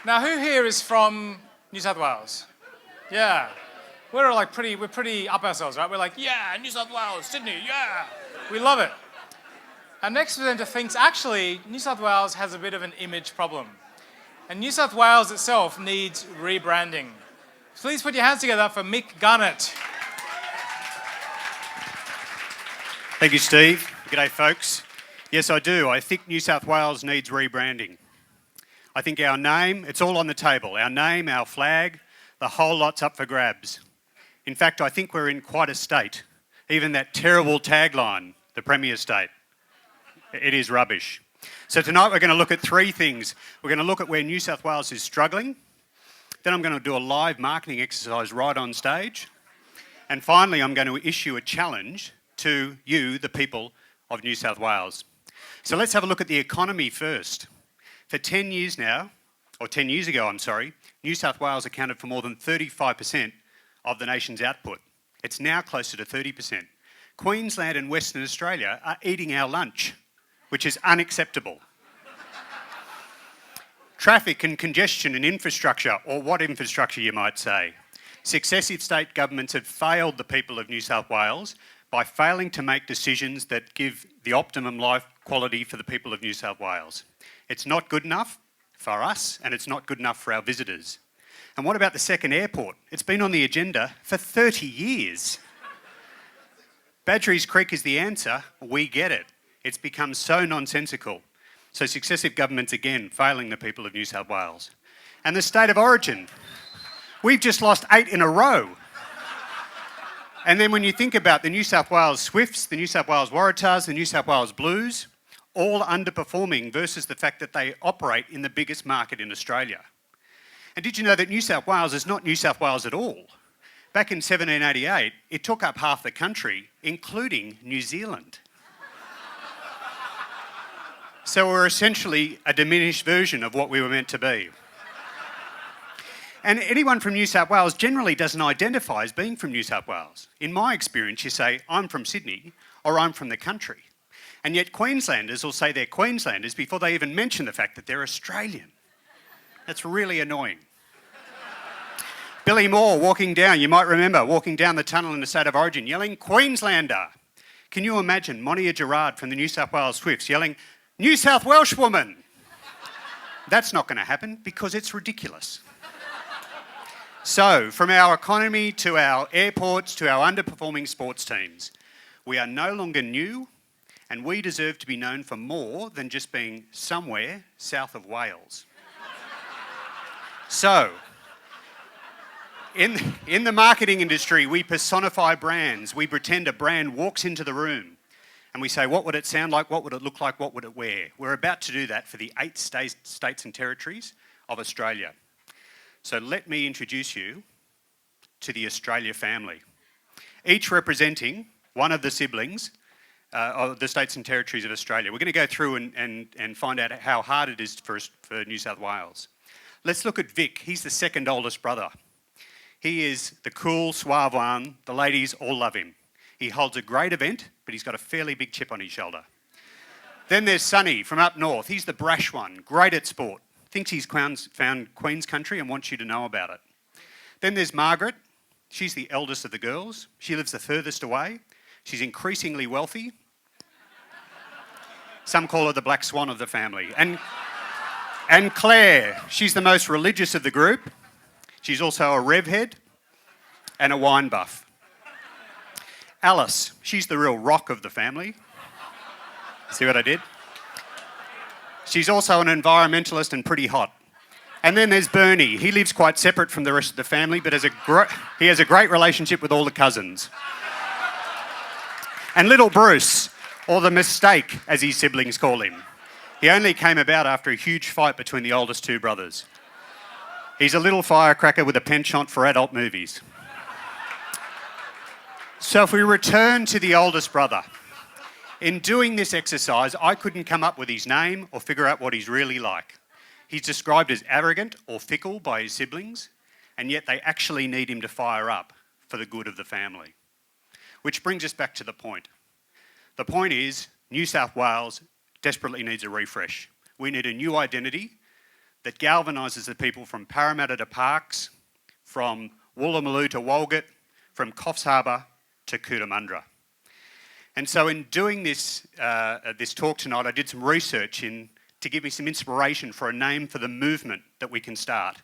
Now, who here is from New South Wales? Yeah. We're pretty up ourselves, right? We're like, yeah, New South Wales, Sydney, yeah. We love it. Our next presenter thinks actually New South Wales has a bit of an image problem. And New South Wales itself needs rebranding. Please put your hands together for Mick Garnett. Thank you, Steve. G'day, folks. Yes, I do. I think New South Wales needs rebranding. I think our name, it's all on the table. Our name, our flag, the whole lot's up for grabs. In fact, I think we're in quite a state. Even that terrible tagline, the Premier State, it is rubbish. So tonight we're going to look at three things. We're going to look at where New South Wales is struggling. Then I'm going to do a live marketing exercise right on stage. And finally, I'm going to issue a challenge to you, the people of New South Wales. So let's have a look at the economy first. For 10 years now, or 10 years ago, New South Wales accounted for more than 35% of the nation's output. It's now closer to 30%. Queensland and Western Australia are eating our lunch, which is unacceptable. Traffic and congestion and infrastructure, or what infrastructure you might say. Successive state governments have failed the people of New South Wales by failing to make decisions that give the optimum life quality for the people of New South Wales. It's not good enough for us, and it's not good enough for our visitors. And what about the second airport? It's been on the agenda for 30 years. Badgerys Creek is the answer. We get it. It's become so nonsensical. So successive governments, again, failing the people of New South Wales. And the state of origin. We've just lost 8 in a row. And then when you think about the New South Wales Swifts, the New South Wales Waratahs, the New South Wales Blues, all underperforming versus the fact that they operate in the biggest market in Australia. And did you know that New South Wales is not New South Wales at all? Back in 1788, it took up half the country, including New Zealand. So we're essentially a diminished version of what we were meant to be. And anyone from New South Wales generally doesn't identify as being from New South Wales. In my experience, you say, I'm from Sydney, or I'm from the country. And yet Queenslanders will say they're Queenslanders before they even mention the fact that they're Australian. That's really annoying. Billy Moore walking down, you might remember, walking down the tunnel in the state of origin, yelling, Queenslander. Can you imagine Monia Gerard from the New South Wales Swifts yelling, New South Welsh woman? That's not going to happen because it's ridiculous. So, from our economy to our airports to our underperforming sports teams, we are no longer new, and we deserve to be known for more than just being somewhere south of Wales. So, in the marketing industry, we personify brands. We pretend a brand walks into the room and we say, what would it sound like? What would it look like? What would it wear? We're about to do that for the 8 states and territories of Australia. So let me introduce you to the Australia family, each representing one of the siblings of the states and territories of Australia. We're going to go through and find out how hard it is for New South Wales. Let's look at Vic. He's the second oldest brother. He is the cool, suave one. The ladies all love him. He holds a great event, but he's got a fairly big chip on his shoulder. Then there's Sonny from up north. He's the brash one, great at sport. Thinks he's found Queen's country and wants you to know about it. Then there's Margaret. She's the eldest of the girls. She lives the furthest away. She's increasingly wealthy. Some call her the black swan of the family. And Claire, she's the most religious of the group. She's also a rev head and a wine buff. Alice, she's the real rock of the family. See what I did? She's also an environmentalist and pretty hot. And then there's Bernie. He lives quite separate from the rest of the family, but he has a great relationship with all the cousins. And little Bruce, or the mistake, as his siblings call him. He only came about after a huge fight between the oldest 2 brothers. He's a little firecracker with a penchant for adult movies. So if we return to the oldest brother, in doing this exercise, I couldn't come up with his name or figure out what he's really like. He's described as arrogant or fickle by his siblings, and yet they actually need him to fire up for the good of the family. Which brings us back to the point. The point is, New South Wales desperately needs a refresh. We need a new identity that galvanises the people from Parramatta to Parkes, from Woolloomooloo to Walgett, from Coffs Harbour to Cootamundra. And so in doing this talk tonight, I did some research to give me some inspiration for a name for the movement that we can start.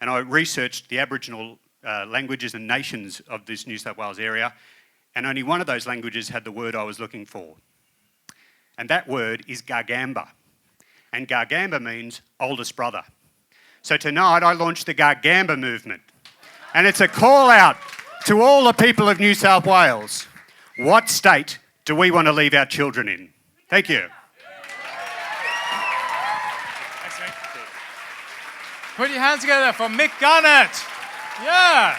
And I researched the Aboriginal languages and nations of this New South Wales area, and only one of those languages had the word I was looking for. And that word is Gargamba. And Gargamba means oldest brother. So tonight I launched the Gargamba movement. And it's a call out to all the people of New South Wales. What state do we want to leave our children in? Thank you. Put your hands together for Mick Garnett. Yeah.